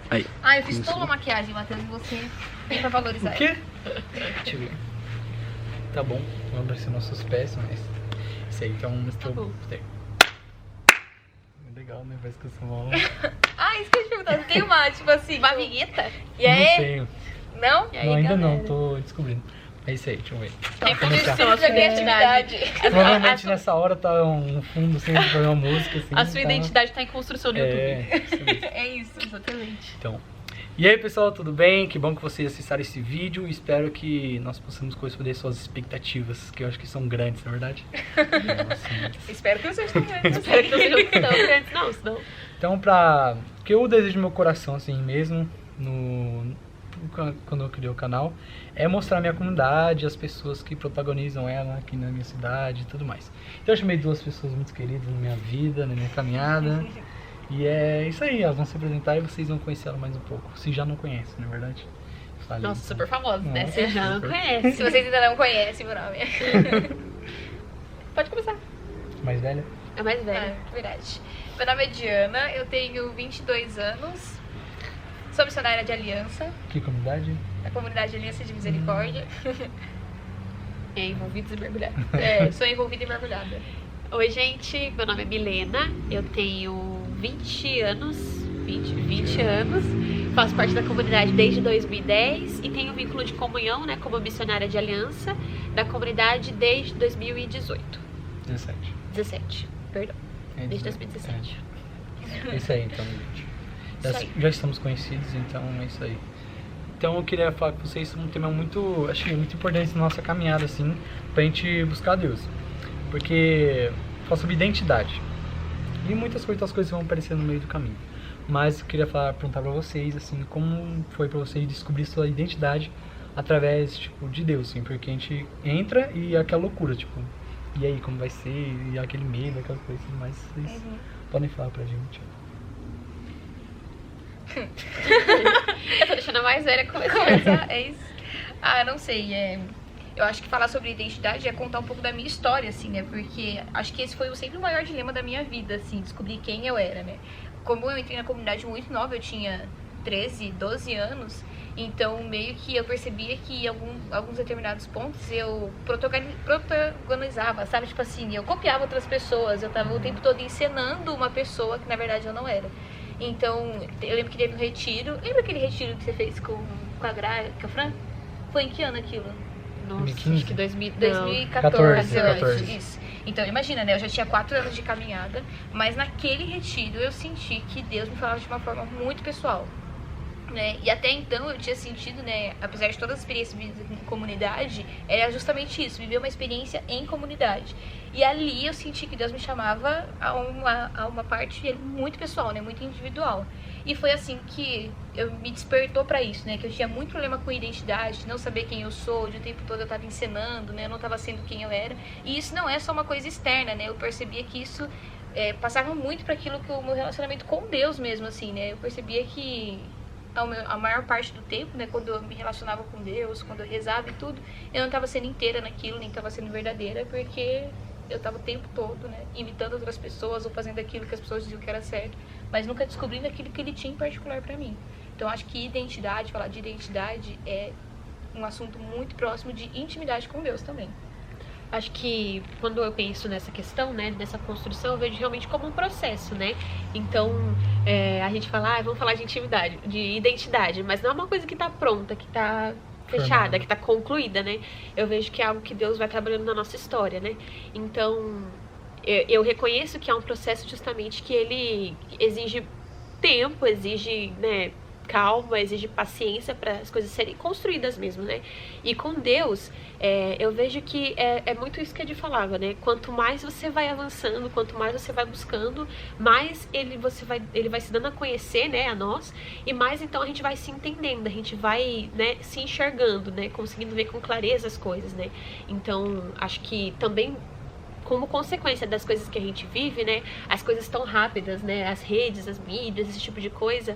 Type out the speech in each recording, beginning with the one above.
Aí. Ah, eu fiz toda uma maquiagem, Matheus, e você vem pra valorizar. O quê? Deixa eu ver. Tá bom, não vai ser nossos pés, mas... Isso aí, então... Tá bom. Legal, né? Parece que eu sou mal... Ah, isso que eu ia te perguntar. Você tem uma, tipo assim, uma vinheta? E Não aí? tenho. Não? E aí, Não, ainda galera? não, tô descobrindo. É isso aí, deixa eu ver. Tem começar. espírito da criatividade. Provavelmente nessa hora tá um fundo sem fazer uma música, assim. A sua tá... identidade tá em construção no YouTube. Isso mesmo. É isso, exatamente. Então, e aí pessoal, tudo bem? Que bom que vocês assistiram esse vídeo. Espero que nós possamos corresponder suas expectativas, que eu acho que são grandes, na verdade. Então, assim, Espero que vocês tenham. Espero que não sejam tão grandes, não, senão... então, o que eu desejo no meu coração, assim mesmo, quando eu criei o canal, é mostrar a minha comunidade, as pessoas que protagonizam ela aqui na minha cidade e tudo mais. Então eu chamei duas pessoas muito queridas na minha vida, na minha caminhada. E é isso aí, elas vão se apresentar e vocês vão conhecer ela mais um pouco. Se já não conhecem, não é verdade? Falei, Nossa, então. super famosa, né? Nossa, Você já não super. conhece. Se vocês ainda não conhecem meu nome. Pode começar. Mais velha? É mais velha. É, verdade. Meu nome é Diana, eu tenho 22 anos. Sou missionária de Aliança, Que comunidade? da comunidade Aliança de Misericórdia. É, envolvidos e mergulhados. É, sou envolvida e mergulhada. Oi, gente. Meu nome é Milena. Eu tenho 20 anos. 20 anos. Faço parte da comunidade desde 2010 e tenho vínculo de comunhão, né, como missionária de Aliança da comunidade desde 2018. 17, perdão. É, Desde 2017. É isso aí, então, gente. Isso aí. Já estamos conhecidos, então é isso aí. Então eu queria falar com vocês um tema muito, acho que é muito importante na nossa caminhada, assim, pra gente buscar Deus. Porque fala sobre identidade. E muitas outras coisas vão aparecer no meio do caminho. Mas eu queria perguntar pra vocês, assim, como foi pra vocês descobrir sua identidade através, tipo, de Deus, assim, porque a gente entra e é aquela loucura, tipo, e aí, como vai ser, e aquele medo, aquela coisa, mas vocês podem falar pra gente. Eu tô deixando a mais velha começar. Começar, é isso. Ah, não sei, eu acho que falar sobre identidade é contar um pouco da minha história, assim, né? Porque acho que esse foi sempre o maior dilema da minha vida, assim, descobrir quem eu era, né? Como eu entrei na comunidade muito nova, eu tinha 13, 12 anos, então meio que eu percebia que em alguns determinados pontos eu protagonizava, sabe? Tipo assim, eu copiava outras pessoas, eu tava o tempo todo encenando uma pessoa que na verdade eu não era. Então, eu lembro que teve um retiro. Lembra aquele retiro que você fez com a Gra, com a Fran? Foi em que ano aquilo? Nossa, 2015? acho que 2014. 14. Isso. Então, imagina, né? Eu já tinha 4 anos de caminhada, mas naquele retiro eu senti que Deus me falava de uma forma muito pessoal. Né? E até então eu tinha sentido, né, apesar de todas as experiências vividas em comunidade, era justamente isso, viver uma experiência em comunidade. E ali eu senti que Deus me chamava a uma parte muito pessoal, né, muito individual. E foi assim que eu me despertou para isso, né, que eu tinha muito problema com identidade, de não saber quem eu sou, de o tempo todo eu estava encenando, né, eu não estava sendo quem eu era. E isso não é só uma coisa externa, né, eu percebia que isso passava muito para aquilo que o meu relacionamento com Deus mesmo, assim, né, eu percebia que a maior parte do tempo, né, quando eu me relacionava com Deus, quando eu rezava e tudo, eu não estava sendo inteira naquilo, nem estava sendo verdadeira, porque eu estava o tempo todo, né, imitando outras pessoas ou fazendo aquilo que as pessoas diziam que era certo, mas nunca descobrindo aquilo que Ele tinha em particular para mim. Então, acho que identidade, falar de identidade é um assunto muito próximo de intimidade com Deus também. Acho que quando eu penso nessa questão, né, nessa construção, eu vejo realmente como um processo, né? Então, a gente fala, vamos falar de intimidade, de identidade, mas não é uma coisa que tá pronta, que tá fechada, que tá concluída, né? Eu vejo que é algo que Deus vai trabalhando na nossa história, né? Então, eu reconheço que é um processo justamente que ele exige tempo, exige, né, calma, exige paciência para as coisas serem construídas mesmo, né? E com Deus, eu vejo que é muito isso que a Di falava, né? Quanto mais você vai avançando, quanto mais você vai buscando, mais ele vai se dando a conhecer, né, a nós, e mais então a gente vai se entendendo, a gente vai, né, se enxergando, né, conseguindo ver com clareza as coisas, né? Então, acho que também como consequência das coisas que a gente vive, né, as coisas tão rápidas, né, as redes, as mídias, esse tipo de coisa.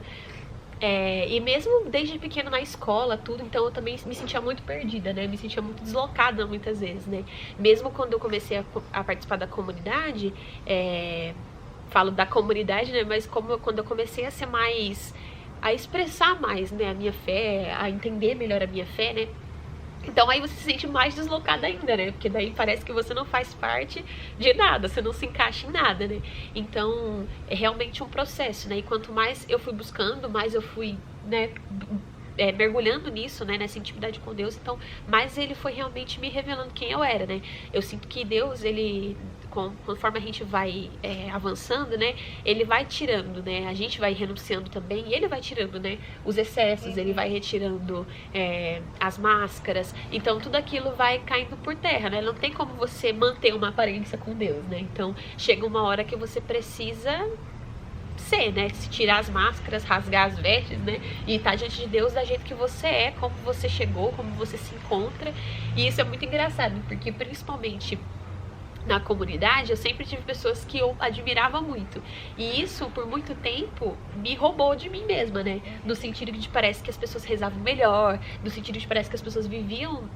E mesmo desde pequeno na escola, tudo, então eu também me sentia muito perdida, né? Me sentia muito deslocada muitas vezes, né? Mesmo quando eu comecei a participar da comunidade, falo da comunidade, né? Mas quando eu comecei a ser mais a expressar mais, né, a minha fé, a entender melhor a minha fé, né? Então aí você se sente mais deslocada ainda, né? Porque daí parece que você não faz parte de nada, você não se encaixa em nada, né? Então é realmente um processo, né? E quanto mais eu fui buscando, mais eu fui, né, mergulhando nisso, né, nessa intimidade com Deus, então mais ele foi realmente me revelando quem eu era, né? Eu sinto que Deus, ele, conforme a gente vai avançando, né, ele vai tirando, né, a gente vai renunciando também, e ele vai tirando, né, os excessos, ele vai retirando as máscaras, então tudo aquilo vai caindo por terra, né? Não tem como você manter uma aparência com Deus, né? Então chega uma hora que você precisa ser, né? Se tirar as máscaras, rasgar as vestes, né? E estar diante de Deus da jeito que você é, como você chegou, como você se encontra. E isso é muito engraçado, porque principalmente na comunidade, eu sempre tive pessoas que eu admirava muito. E isso, por muito tempo, me roubou de mim mesma, né? No sentido de parece que as pessoas rezavam melhor, no sentido de parece que as pessoas viviam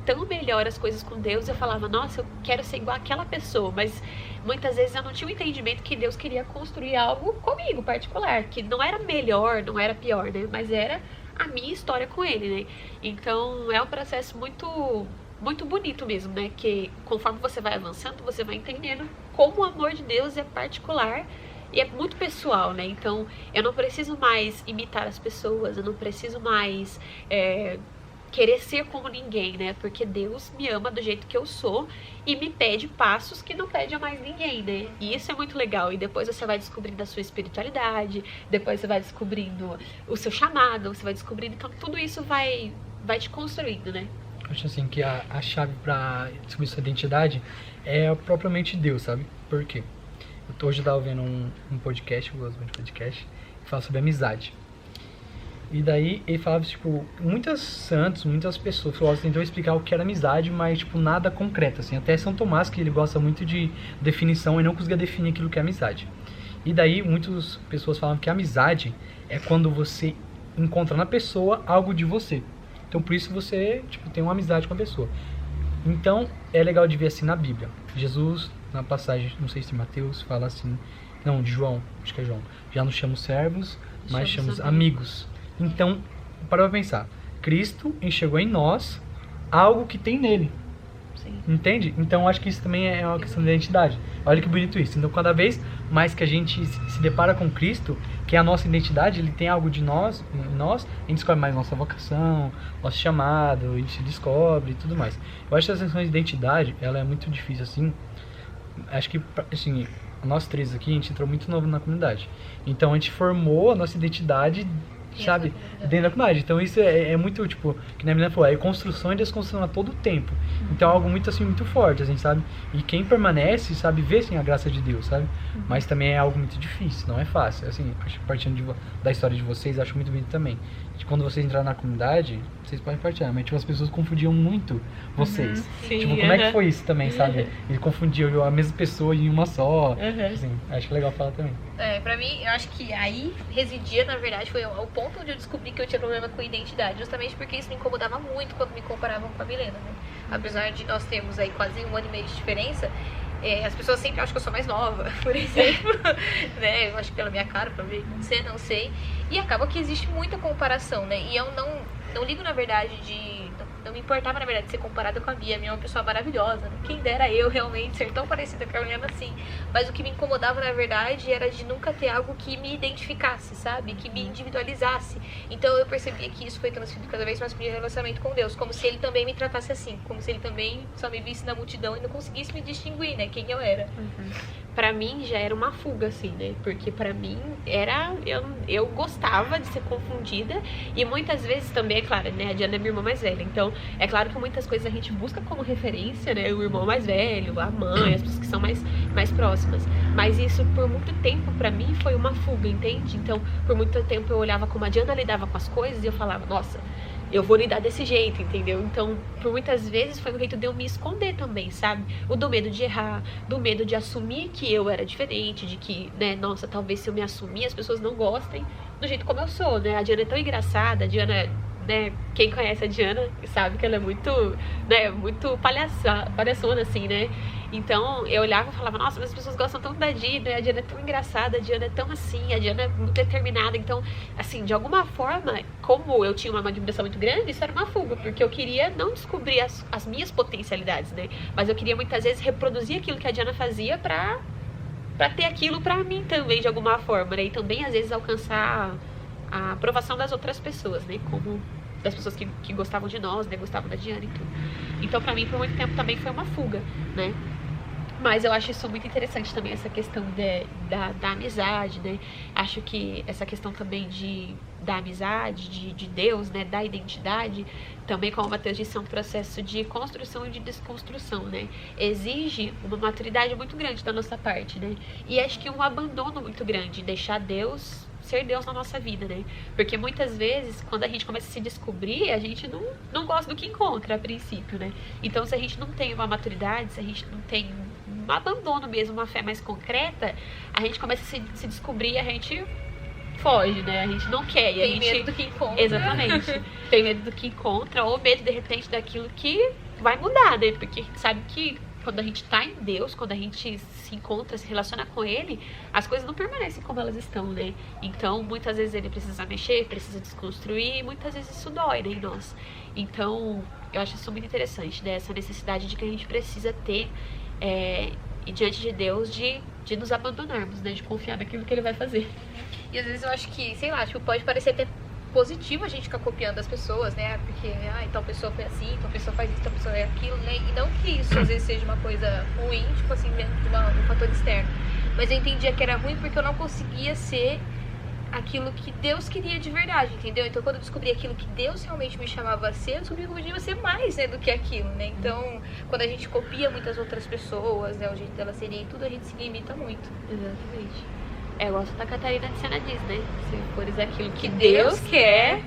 tão melhor as coisas com Deus. Eu falava, nossa, eu quero ser igual àquela pessoa. Mas muitas vezes eu não tinha o entendimento que Deus queria construir algo comigo, particular. Que não era melhor, não era pior, né? Mas era a minha história com Ele, né? Então, é um processo muito bonito mesmo, né? Que conforme você vai avançando, você vai entendendo como o amor de Deus é particular e é muito pessoal, né? Então, eu não preciso mais imitar as pessoas, eu não preciso mais querer ser como ninguém, né? Porque Deus me ama do jeito que eu sou e me pede passos que não pede a mais ninguém, né? E isso é muito legal. E depois você vai descobrindo a sua espiritualidade, depois você vai descobrindo o seu chamado, você vai descobrindo... Então, tudo isso vai te construindo, né? Acho assim que a chave para descobrir sua identidade é propriamente Deus, sabe? Por quê? Hoje eu tava vendo um podcast, eu gosto muito de podcast, que fala sobre amizade. E daí ele falava, tipo, muitas pessoas filósofos tentam explicar o que era amizade, mas, tipo, nada concreto, assim. Até São Tomás, que ele gosta muito de definição, e não conseguia definir aquilo que é amizade. E daí muitas pessoas falam que amizade é quando você encontra na pessoa algo de você. Então, por isso você, tipo, tem uma amizade com a pessoa. Então, é legal de ver assim na Bíblia. Jesus, na passagem, não sei se Mateus, fala assim... Não, de João, acho que é João. Já não chamamos servos, mas chamamos amigos. Então, para pensar. Cristo enxergou em nós algo que tem nele. Sim. Entende? Então, acho que isso também é uma questão de identidade. Olha que bonito isso. Então, cada vez mais que a gente se depara com Cristo, que é a nossa identidade, ele tem algo de nós, em nós, a gente descobre mais nossa vocação, nosso chamado, a gente se descobre e tudo mais. Eu acho que essa questão de identidade, ela é muito difícil, assim. Acho que, assim, nós três aqui, a gente entrou muito novo na comunidade. Então, a gente formou a nossa identidade, sabe, dentro da comunidade. Então isso é muito, tipo, que a menina falou, é construção e desconstrução a todo tempo. Então é algo muito, assim, muito forte, assim, sabe? E quem permanece, sabe, vê, assim, a graça de Deus, sabe? Mas também é algo muito difícil, não é fácil. Assim, acho que partindo da história de vocês, acho muito bonito também. De quando vocês entraram na comunidade, vocês podem partilhar, mas, tipo, as pessoas confundiam muito vocês. Sim, tipo, como é que foi isso também, sabe? Ele confundia a mesma pessoa em uma só. Assim, acho legal falar também. Pra mim, eu acho que aí residia, na verdade, foi o ponto onde eu descobri que eu tinha problema com identidade, justamente porque isso me incomodava muito quando me comparavam com a Milena, né? Apesar de nós termos aí quase 1 ano e meio de diferença, as pessoas sempre acham que eu sou mais nova, por exemplo, né? Eu acho que pela minha cara, provavelmente, não sei. E acaba que existe muita comparação, né? E eu não ligo, na verdade, não me importava, na verdade, de ser comparada com a Bia. A Bia é uma pessoa maravilhosa, né? Quem dera eu realmente ser tão parecida com a Milena assim. Mas o que me incomodava, na verdade, era de nunca ter algo que me identificasse, sabe? Que me individualizasse. Então eu percebia que isso foi transferido cada vez mais pro meu relacionamento com Deus. Como se Ele também me tratasse assim. Como se Ele também só me visse na multidão e não conseguisse me distinguir, né? Quem eu era. Pra mim já era uma fuga, assim, né? Porque pra mim eu gostava de ser confundida. E muitas vezes também, é claro, né? A Diana é minha irmã mais velha. Então, é claro que muitas coisas a gente busca como referência, né? O irmão mais velho, a mãe, as pessoas que são mais próximas. Mas isso, por muito tempo, pra mim, foi uma fuga, entende? Então, por muito tempo eu olhava como a Diana lidava com as coisas e eu falava, nossa, eu vou lidar desse jeito, entendeu? Então, por muitas vezes foi um jeito de eu me esconder também, sabe? O do medo de errar, do medo de assumir que eu era diferente, de que, né, nossa, talvez se eu me assumir as pessoas não gostem do jeito como eu sou, né? A Diana é tão engraçada, a Diana, né, quem conhece a Diana sabe que ela é muito, né, muito palhaçona, assim, né? Então, eu olhava e falava, nossa, mas as pessoas gostam tanto da Diana, a Diana é tão engraçada, a Diana é tão assim, a Diana é muito determinada. Então, assim, de alguma forma, como eu tinha uma admiração muito grande, isso era uma fuga, porque eu queria não descobrir as minhas potencialidades, né? Mas eu queria muitas vezes reproduzir aquilo que a Diana fazia pra ter aquilo pra mim também, de alguma forma, né? E também, às vezes, alcançar a aprovação das outras pessoas, né? Como das pessoas que gostavam de nós, né? Gostavam da Diana e tudo. Então, pra mim, por muito tempo também foi uma fuga, né? Mas eu acho isso muito interessante também, essa questão da amizade, né? Acho que essa questão também da amizade, de Deus, né? Da identidade, também, como o Matheus disse, é um processo de construção e de desconstrução, né? Exige uma maturidade muito grande da nossa parte, né? E acho que um abandono muito grande, deixar Deus ser Deus na nossa vida, né? Porque muitas vezes, quando a gente começa a se descobrir, a gente não gosta do que encontra a princípio, né? Então, se a gente não tem uma maturidade, se a gente não tem um abandono mesmo, uma fé mais concreta, a gente começa a se descobrir e a gente foge, né? A gente não quer. Tem medo do que encontra. Exatamente. Tem medo do que encontra, ou medo, de repente, daquilo que vai mudar, né? Porque a gente sabe que quando a gente tá em Deus, quando a gente se encontra, se relaciona com Ele, as coisas não permanecem como elas estão, né? Então, muitas vezes Ele precisa mexer, precisa desconstruir, e muitas vezes isso dói, né, em nós. Então, eu acho isso muito interessante, né? Essa necessidade de que a gente precisa ter, e diante de Deus, de nos abandonarmos, né? De confiar naquilo que Ele vai fazer. E às vezes eu acho que, sei lá, tipo, pode parecer até positivo a gente ficar copiando as pessoas, né? Porque, tal pessoa foi assim, tal pessoa faz isso, tal pessoa é aquilo, né? E não que isso às vezes seja uma coisa ruim, tipo assim, dentro de um fator externo. Mas eu entendia que era ruim porque eu não conseguia ser aquilo que Deus queria de verdade, entendeu? Então, quando eu descobri aquilo que Deus realmente me chamava a ser, eu descobri que eu podia ser mais, né, do que aquilo, né? Então, quando a gente copia muitas outras pessoas, né, o jeito dela seria e tudo, a gente se limita muito. Exatamente. Eu gosto da Catarina de Sena diz, né? Se fores aquilo que Deus quer,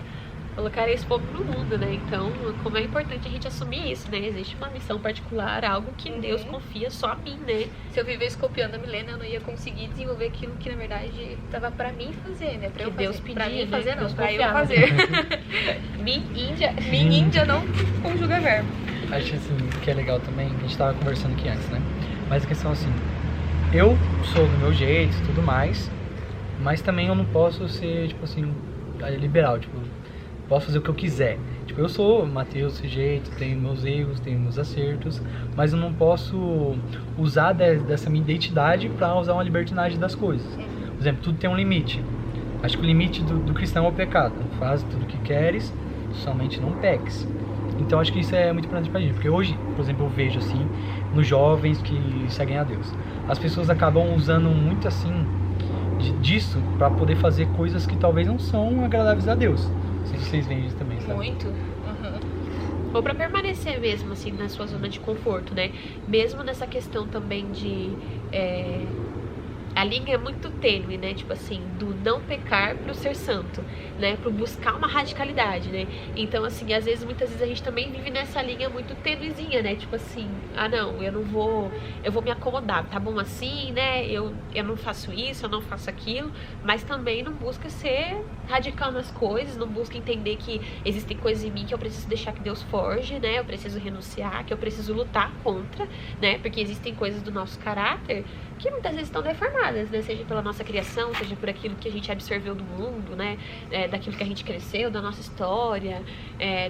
colocar esse povo no mundo, né? Então, como é importante a gente assumir isso, né? Existe uma missão particular, algo que Deus confia só a mim, né? Se eu vivesse copiando a Milena, eu não ia conseguir desenvolver aquilo que, na verdade, tava pra mim fazer, né? Pra que eu Deus fazer. pedia, pra mim fazer, né? não. Deus Pra eu confiava. fazer. Minha Índia não conjuga verbo. Acho assim, que é legal também, a gente tava conversando aqui antes, né? Mas a questão assim, eu sou do meu jeito e tudo mais, mas também eu não posso ser, tipo assim, liberal, tipo, posso fazer o que eu quiser. Tipo, eu sou Matheus desse jeito, tenho meus erros, tenho meus acertos, mas eu não posso usar dessa minha identidade pra usar uma libertinagem das coisas. Por exemplo, tudo tem um limite. Acho que o limite do cristão é o pecado. Faz tudo o que queres, somente não peques. Então acho que isso é muito importante pra gente, porque hoje, por exemplo, eu vejo assim, nos jovens que seguem a Deus, as pessoas acabam usando muito assim disso pra poder fazer coisas que talvez não são agradáveis a Deus. Não sei se vocês veem isso também, sabe? Muito. Ou pra permanecer mesmo, assim, na sua zona de conforto, né? Mesmo nessa questão também de... A linha é muito tênue, né? Tipo assim, do não pecar pro ser santo, né? Pro buscar uma radicalidade, né? Então, assim, às vezes, muitas vezes a gente também vive nessa linha muito tênuezinha, né? Tipo assim, não, eu vou me acomodar, tá bom assim, né? Eu não faço isso, eu não faço aquilo, mas também não busca ser radical nas coisas, não busca entender que existem coisas em mim que eu preciso deixar que Deus forge, né? Eu preciso renunciar, que eu preciso lutar contra, né? Porque existem coisas do nosso caráter que muitas vezes estão deformadas, né? Seja pela nossa criação, seja por aquilo que a gente absorveu do mundo, né? Daquilo que a gente cresceu, da nossa história,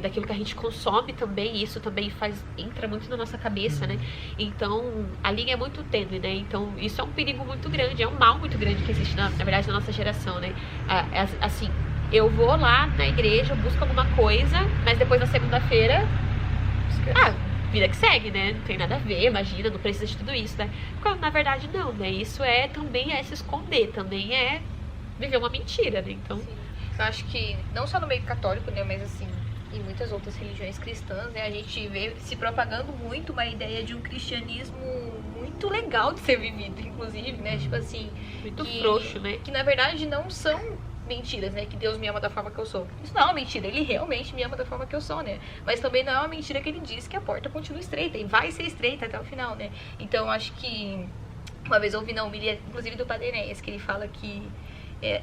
daquilo que a gente consome também, e isso também entra muito na nossa cabeça, né? Então, a linha é muito tênue, né? Então, isso é um perigo muito grande, é um mal muito grande que existe, na verdade, na nossa geração, né? Assim, eu vou lá na igreja, busco alguma coisa, mas depois na segunda-feira... vida que segue, né? Não tem nada a ver, imagina, não precisa de tudo isso, né? Quando, na verdade, não, né? Isso também é se esconder, também é viver uma mentira, né? Então... Sim. Eu acho que, não só no meio católico, né? Mas, assim, em muitas outras religiões cristãs, né? A gente vê se propagando muito uma ideia de um cristianismo muito legal de ser vivido, inclusive, né? Tipo assim... Muito frouxo, né? Que, na verdade, não são... mentiras, né? Que Deus me ama da forma que eu sou. Isso não é uma mentira, Ele realmente me ama da forma que eu sou, né? Mas também não é uma mentira que Ele diz que a porta continua estreita e vai ser estreita até o final, né? Então, acho que uma vez eu ouvi na homilia, inclusive do Padre Enéas, que ele fala que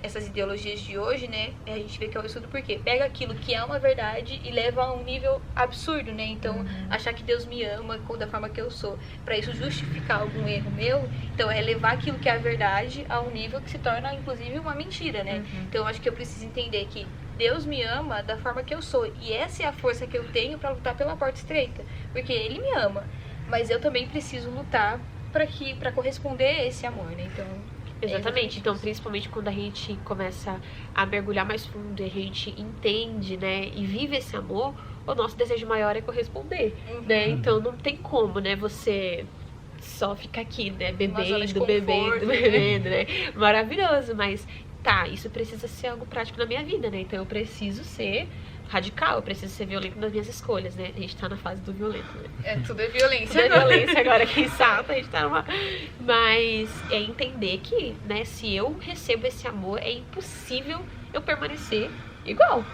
essas ideologias de hoje, né, a gente vê que é o absurdo porque pega aquilo que é uma verdade e leva a um nível absurdo, né? Então, achar que Deus me ama da forma que eu sou, para isso justificar algum erro meu, então é levar aquilo que é a verdade a um nível que se torna, inclusive, uma mentira, né? Então, eu acho que eu preciso entender que Deus me ama da forma que eu sou, e essa é a força que eu tenho para lutar pela porta estreita, porque Ele me ama, mas eu também preciso lutar para corresponder a esse amor, né? Então, exatamente. Então, principalmente quando a gente começa a mergulhar mais fundo e a gente entende, né, e vive esse amor, o nosso desejo maior é corresponder, né? Então, não tem como, né, você só ficar aqui, né, bebendo, né? Maravilhoso, mas tá, isso precisa ser algo prático na minha vida, né? Então, eu preciso ser radical, eu preciso ser violento nas minhas escolhas, né? A gente tá na fase do violento, né? Tudo é violência. Tudo é violência agora, quem sabe, a gente tá numa... Mas é entender que, né, se eu recebo esse amor, é impossível eu permanecer igual.